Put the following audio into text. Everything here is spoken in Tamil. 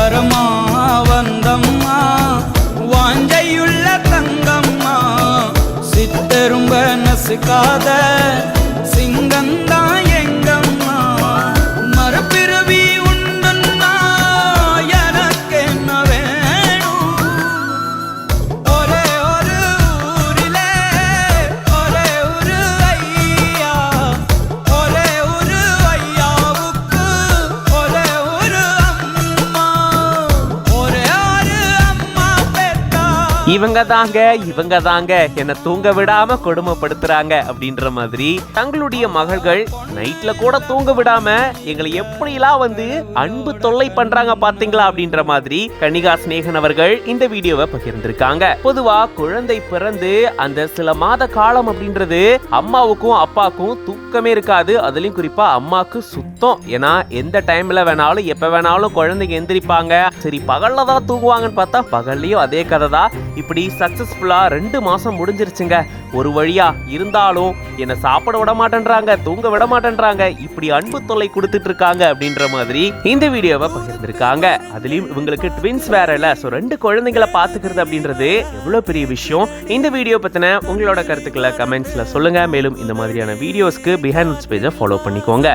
வரமா வந்தம்மா வாஞ்சையுள்ள தங்கம்மா சித்தரும்ப நசுக்காத சிங்கந்தா எங்கம்மா மரப்பிறவி உண்டுன்னா எனக்கு என்ன வேணும் ஒரே ஒரு ஊரிலே ஒரே ஒரு ஐயா ஒரே ஒரு ஐயாவுக்கு ஒரே ஒரு அம்மா ஒரே ஒரு அம்மா பெத்தா இவங்க தாங்க என்ன தூங்க விடாம கொடுமைப்படுத்துறாங்க அப்படின்ற மாதிரி தங்களுடைய மகள்கள் நைட்ல கூட தூங்க விடாம எங்களை எப்படிலாம் வந்து அன்பு தொல்லை பண்றாங்க பாத்தீங்களா அப்படின்ற மாதிரி கன்னிகா சினேகன் அவர்கள் இந்த வீடியோவை பகிர்ந்திருக்காங்க. பொதுவா குழந்தை பிறந்து அந்த சில மாத காலம் அப்படின்றது அம்மாவுக்கும் அப்பாவுக்கும் தூக்கமே இருக்காது. அதுலயும் குறிப்பா அம்மாக்கு சுத்தம். ஏன்னா எந்த டைம்ல வேணாலும் எப்ப வேணாலும் குழந்தைங்க எந்திரிப்பாங்க. சரி பகல்ல தான் தூங்குவாங்கன்னு பார்த்தா பகல்லையும் அதே கதை தான். இப்படி சக்சஸ்ஃபுல்லா 2 மாசம் முடிஞ்சிருச்சுங்க ஒரு வழியா. இருந்தாலும் என்ன சாப்பிட விட மாட்டேன்றாங்க, தூங்க விட மாட்டேன்றாங்க, இப்படி அன்பு தொல்லை கொடுத்துட்டு இருக்காங்க அப்படின்ற மாதிரி இந்த வீடியோவை பகிர்ந்திருக்காங்க. அதுலயும் இவங்களுக்கு ட்வின்ஸ் வேற இல்ல. சோ 2 குழந்தைகளை பாத்துக்கிறது அப்படின்றது எவ்வளவு பெரிய விஷயம். இந்த வீடியோ பத்தின உங்களோட கருத்துக்களை கமெண்ட்ஸ்ல சொல்லுங்க. மேலும் இந்த மாதிரியான வீடியோஸ்க்கு பிஹைண்ட் பேஜை ஃபாலோ பண்ணிக்கோங்க.